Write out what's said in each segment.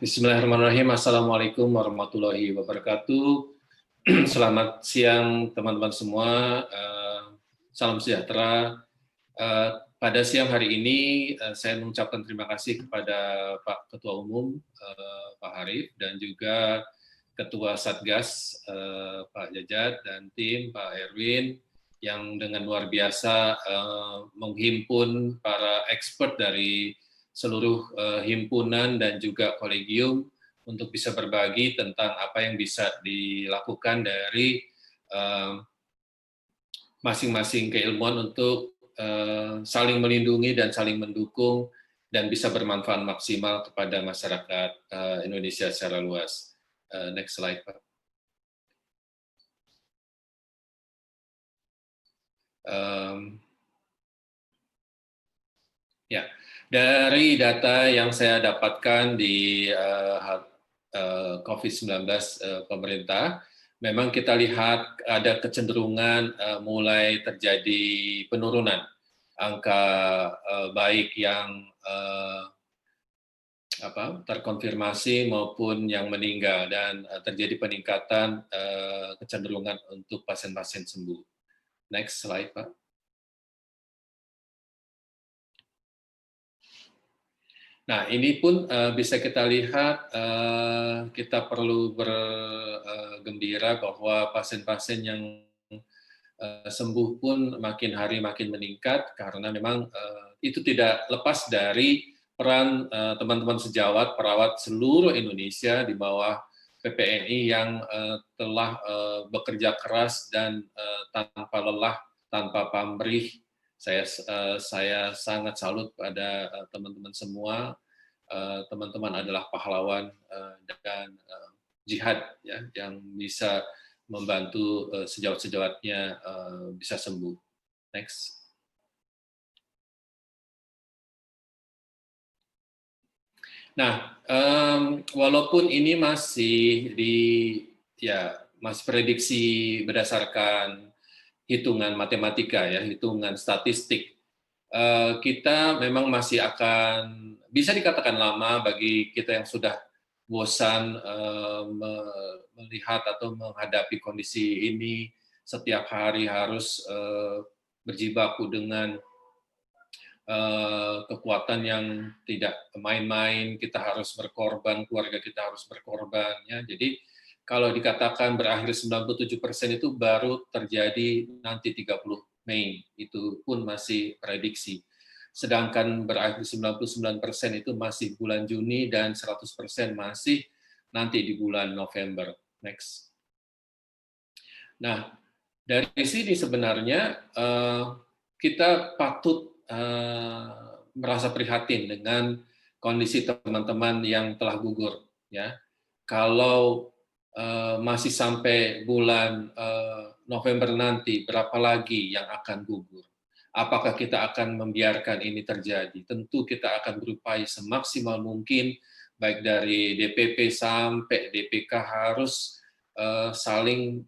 Bismillahirrahmanirrahim. Assalamualaikum warahmatullahi wabarakatuh. Selamat siang teman-teman semua. Salam sejahtera. Pada siang hari ini saya mengucapkan terima kasih kepada Pak Ketua Umum Pak Harif dan juga Ketua Satgas Pak Jajat dan tim Pak Erwin yang dengan luar biasa menghimpun para expert dari seluruh himpunan dan juga kolegium untuk bisa berbagi tentang apa yang bisa dilakukan dari masing-masing keilmuan untuk saling melindungi dan saling mendukung dan bisa bermanfaat maksimal kepada masyarakat Indonesia secara luas. Next slide, Pak. Ya, dari data yang saya dapatkan di COVID-19 pemerintah, memang kita lihat ada kecenderungan mulai terjadi penurunan angka baik yang terkonfirmasi maupun yang meninggal dan terjadi peningkatan kecenderungan untuk pasien-pasien sembuh. Next slide, Pak. Nah, ini pun bisa kita lihat, kita perlu bergembira bahwa pasien-pasien yang sembuh pun makin hari makin meningkat, karena memang itu tidak lepas dari peran teman-teman sejawat, perawat seluruh Indonesia di bawah PPNI yang telah bekerja keras dan tanpa lelah, tanpa pamrih. Saya sangat salut pada teman-teman semua. Teman-teman adalah pahlawan dan jihad ya, yang bisa membantu sejawat-sejawatnya bisa sembuh. Next. Nah, walaupun ini masih masih prediksi berdasarkan hitungan matematika ya, hitungan statistik, kita memang masih akan bisa dikatakan lama bagi kita yang sudah bosan melihat atau menghadapi kondisi ini setiap hari harus berjibaku dengan kekuatan yang tidak main-main, kita harus berkorban, keluarga kita harus berkorban ya. Jadi kalau dikatakan berakhir 97% itu baru terjadi nanti 30 Mei, itu pun masih prediksi. Sedangkan berakhir 99% itu masih bulan Juni dan 100% masih nanti di bulan November. Next. Nah, dari sini sebenarnya kita patut merasa prihatin dengan kondisi teman-teman yang telah gugur. Ya, kalau masih sampai bulan November nanti, berapa lagi yang akan gugur? Apakah kita akan membiarkan ini terjadi? Tentu kita akan berupaya semaksimal mungkin, baik dari DPP sampai DPK harus saling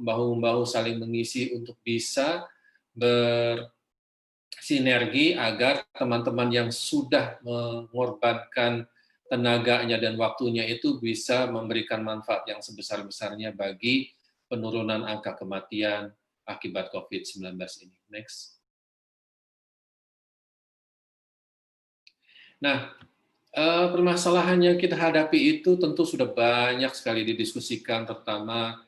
bahu-membahu, saling mengisi untuk bisa bersinergi agar teman-teman yang sudah mengorbankan tenaganya dan waktunya itu bisa memberikan manfaat yang sebesar-besarnya bagi penurunan angka kematian akibat COVID-19 ini. Next. Nah, permasalahan yang kita hadapi itu tentu sudah banyak sekali didiskusikan, terutama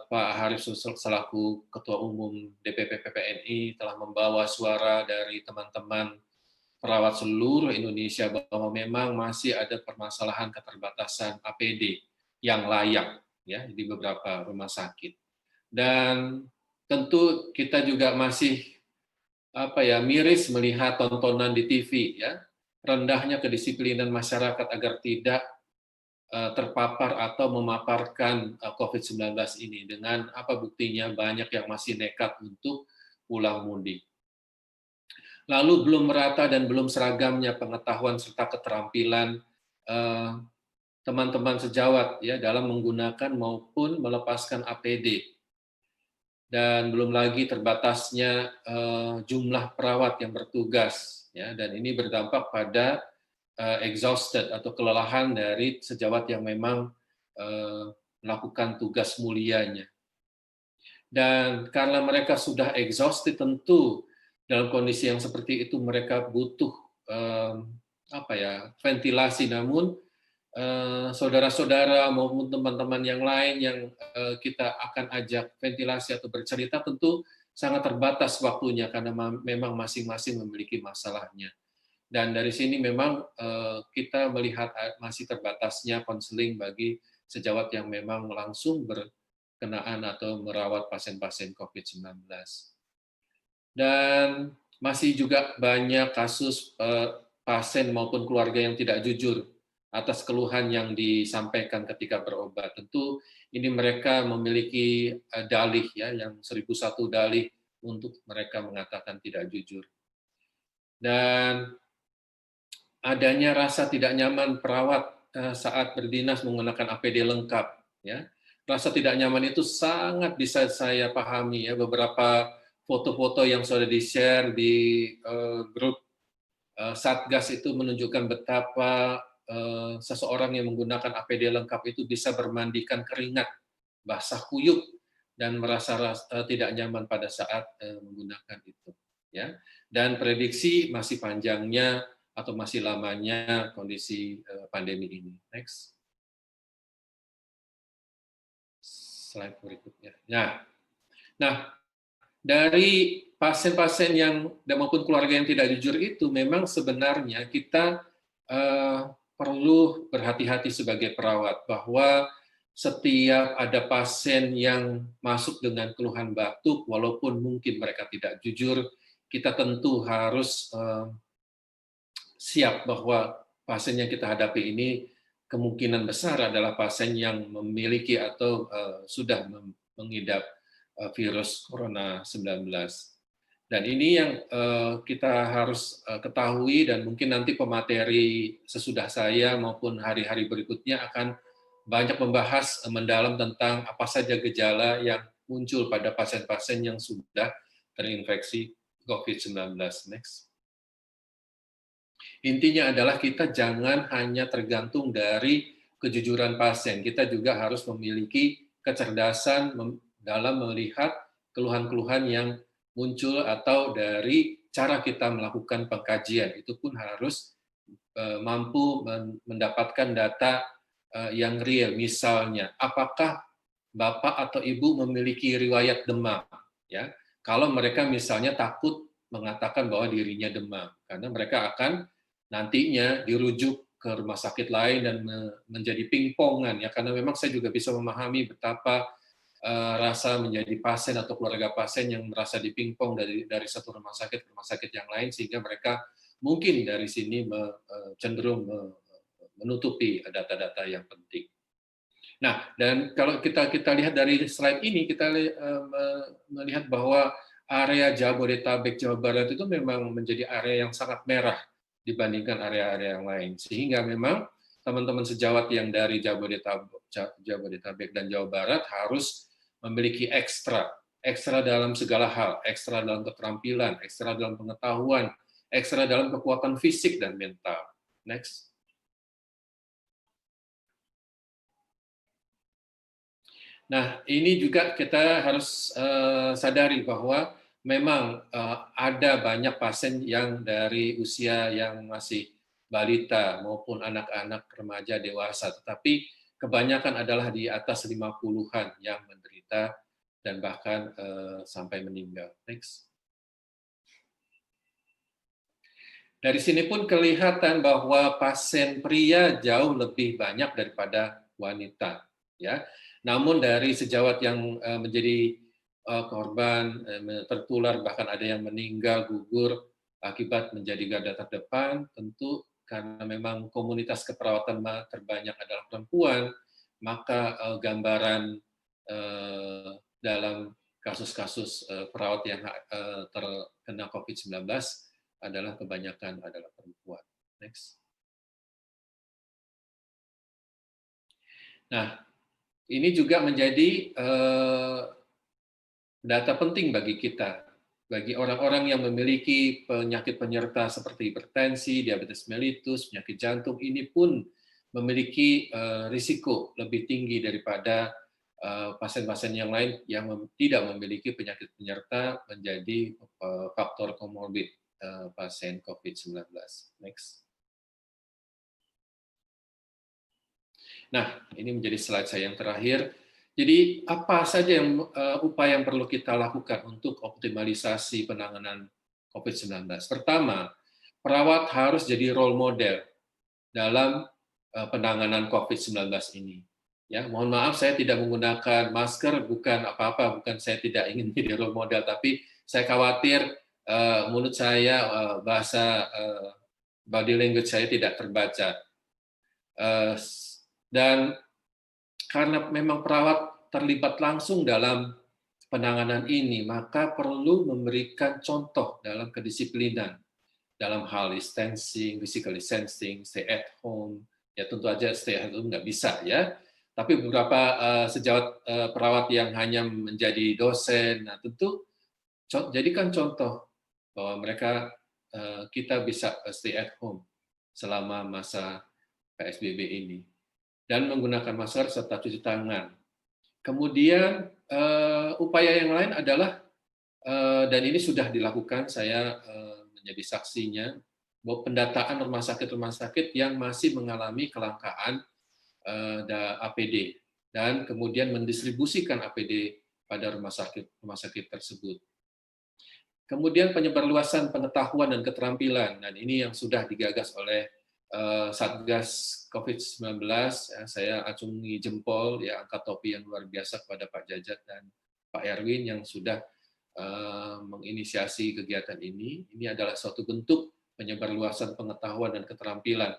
Pak Harif selaku Ketua Umum DPP PPNI telah membawa suara dari teman-teman perawat seluruh Indonesia bahwa memang masih ada permasalahan keterbatasan APD yang layak ya di beberapa rumah sakit. Dan tentu kita juga masih miris melihat tontonan di TV ya, rendahnya kedisiplinan masyarakat agar tidak terpapar atau memaparkan COVID-19 ini, dengan apa buktinya banyak yang masih nekat untuk pulang mudik. Lalu belum merata dan belum seragamnya pengetahuan serta keterampilan teman-teman sejawat ya dalam menggunakan maupun melepaskan APD. Dan belum lagi terbatasnya jumlah perawat yang bertugas ya, dan ini berdampak pada exhausted atau kelelahan dari sejawat yang memang melakukan tugas mulianya. Dan karena mereka sudah exhausted, tentu dalam kondisi yang seperti itu mereka butuh ventilasi. Namun saudara-saudara maupun teman-teman yang lain yang kita akan ajak ventilasi atau bercerita tentu sangat terbatas waktunya karena memang masing-masing memiliki masalahnya. Dan dari sini memang kita melihat masih terbatasnya konseling bagi sejawat yang memang langsung berkenaan atau merawat pasien-pasien COVID-19. Dan masih juga banyak kasus pasien maupun keluarga yang tidak jujur atas keluhan yang disampaikan ketika berobat. Tentu ini mereka memiliki dalih ya, yang 1001 dalih untuk mereka mengatakan tidak jujur. Dan adanya rasa tidak nyaman perawat saat berdinas menggunakan APD lengkap, ya. Rasa tidak nyaman itu sangat bisa saya pahami ya. Beberapa foto-foto yang sudah di-share di grup Satgas itu menunjukkan betapa seseorang yang menggunakan APD lengkap itu bisa bermandikan keringat, basah kuyup, dan merasa tidak nyaman pada saat menggunakan itu. Ya. Dan prediksi masih panjangnya atau masih lamanya kondisi pandemi ini. Next. Slide berikutnya. Nah, dari pasien-pasien yang maupun keluarga yang tidak jujur itu, memang sebenarnya kita perlu berhati-hati sebagai perawat bahwa setiap ada pasien yang masuk dengan keluhan batuk, walaupun mungkin mereka tidak jujur, kita tentu harus siap bahwa pasien yang kita hadapi ini kemungkinan besar adalah pasien yang memiliki atau sudah mengidap virus corona 19. Dan ini yang kita harus ketahui, dan mungkin nanti pemateri sesudah saya maupun hari-hari berikutnya akan banyak membahas mendalam tentang apa saja gejala yang muncul pada pasien-pasien yang sudah terinfeksi COVID-19. Next. Intinya adalah kita jangan hanya tergantung dari kejujuran pasien. Kita juga harus memiliki kecerdasan dalam melihat keluhan-keluhan yang muncul atau dari cara kita melakukan pengkajian. Itu pun harus mampu mendapatkan data yang real. Misalnya, apakah Bapak atau Ibu memiliki riwayat demam? Ya, kalau mereka misalnya takut mengatakan bahwa dirinya demam, karena mereka akan nantinya dirujuk ke rumah sakit lain dan menjadi pingpongan ya, karena memang saya juga bisa memahami betapa rasa menjadi pasien atau keluarga pasien yang merasa dipingpong dari satu rumah sakit ke rumah sakit yang lain, sehingga mereka mungkin dari sini cenderung menutupi data-data yang penting. Nah, dan kalau kita lihat dari slide ini, kita melihat bahwa area Jabodetabek, Jawa Barat itu memang menjadi area yang sangat merah dibandingkan area-area yang lain. Sehingga memang teman-teman sejawat yang dari Jabodetabek dan Jawa Barat harus memiliki ekstra dalam segala hal, ekstra dalam keterampilan, ekstra dalam pengetahuan, ekstra dalam kekuatan fisik dan mental. Next. Nah, ini juga kita harus sadari bahwa memang ada banyak pasien yang dari usia yang masih balita maupun anak-anak, remaja, dewasa, tetapi kebanyakan adalah di atas 50-an yang menderita dan bahkan sampai meninggal. Next. Dari sini pun kelihatan bahwa pasien pria jauh lebih banyak daripada wanita, ya. Namun dari sejawat yang menjadi korban tertular, bahkan ada yang meninggal gugur akibat menjadi garda terdepan, tentu karena memang komunitas keperawatan terbanyak adalah perempuan, maka gambaran dalam kasus-kasus perawat yang terkena COVID-19 adalah kebanyakan adalah perempuan. Next. Nah, ini juga menjadi data penting bagi kita. bagi orang-orang yang memiliki penyakit penyerta seperti hipertensi, diabetes mellitus, penyakit jantung, ini pun memiliki risiko lebih tinggi daripada pasien-pasien yang lain yang tidak memiliki penyakit penyerta menjadi faktor komorbid pasien COVID-19. Next. Nah, ini menjadi slide saya yang terakhir. Jadi, apa saja upaya yang perlu kita lakukan untuk optimalisasi penanganan COVID-19? Pertama, perawat harus jadi role model dalam penanganan COVID-19 ini. Ya, mohon maaf saya tidak menggunakan masker, bukan apa-apa, bukan saya tidak ingin jadi role model, tapi saya khawatir mulut saya, bahasa body language saya tidak terbaca. Dan karena memang perawat terlibat langsung dalam penanganan ini, maka perlu memberikan contoh dalam kedisiplinan, dalam hal distancing, physical distancing, stay at home. Ya tentu aja stay at home nggak bisa ya, tapi beberapa sejawat perawat yang hanya menjadi dosen, nah tentu jadikan contoh bahwa mereka kita bisa stay at home selama masa PSBB ini, dan menggunakan masker serta cuci tangan. Kemudian upaya yang lain adalah, dan ini sudah dilakukan, saya menjadi saksinya, bahwa pendataan rumah sakit yang masih mengalami kelangkaan APD, dan kemudian mendistribusikan APD pada rumah sakit tersebut. Kemudian penyebarluasan pengetahuan dan keterampilan, dan ini yang sudah digagas oleh Satgas COVID-19, ya, saya acungi jempol, ya, angkat topi yang luar biasa kepada Pak Jajat dan Pak Erwin yang sudah menginisiasi kegiatan ini. Ini adalah suatu bentuk penyebarluasan pengetahuan dan keterampilan.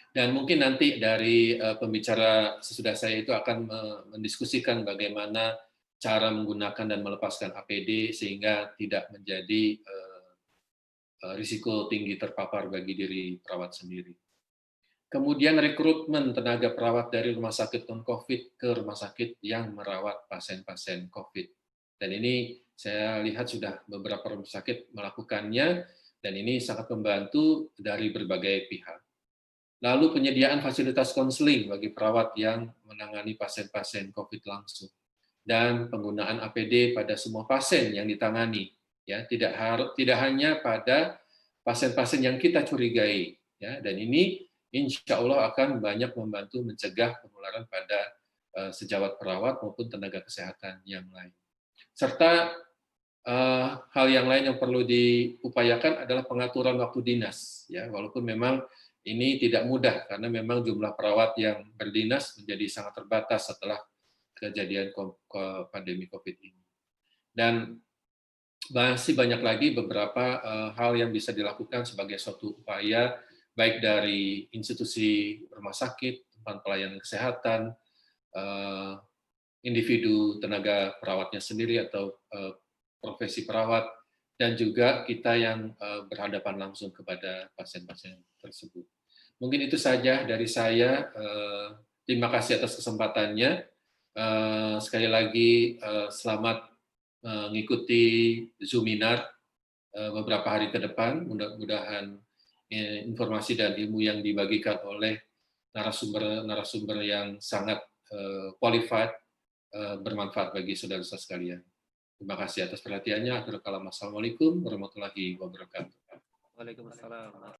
Dan mungkin nanti dari pembicara sesudah saya itu akan mendiskusikan bagaimana cara menggunakan dan melepaskan APD sehingga tidak menjadi risiko tinggi terpapar bagi diri perawat sendiri. Kemudian rekrutmen tenaga perawat dari rumah sakit non-COVID ke rumah sakit yang merawat pasien-pasien COVID. Dan ini saya lihat sudah beberapa rumah sakit melakukannya, dan ini sangat membantu dari berbagai pihak. Lalu penyediaan fasilitas konseling bagi perawat yang menangani pasien-pasien COVID langsung. Dan penggunaan APD pada semua pasien yang ditangani. Ya, tidak hanya pada pasien-pasien yang kita curigai, ya, dan ini insya Allah akan banyak membantu mencegah penularan pada sejawat perawat maupun tenaga kesehatan yang lain. Serta hal yang lain yang perlu diupayakan adalah pengaturan waktu dinas, ya, walaupun memang ini tidak mudah karena memang jumlah perawat yang berdinas menjadi sangat terbatas setelah kejadian pandemi COVID ini. Dan masih banyak lagi beberapa hal yang bisa dilakukan sebagai suatu upaya, baik dari institusi rumah sakit, tempat pelayanan kesehatan, individu tenaga perawatnya sendiri atau profesi perawat, dan juga kita yang berhadapan langsung kepada pasien-pasien tersebut. Mungkin itu saja dari saya. Terima kasih atas kesempatannya. Sekali lagi selamat mengikuti Zoominar beberapa hari ke depan. Mudah-mudahan informasi dan ilmu yang dibagikan oleh narasumber yang sangat qualified bermanfaat bagi saudara-saudara sekalian. Terima kasih atas perhatiannya. Assalamualaikum warahmatullahi wabarakatuh. Waalaikumsalam.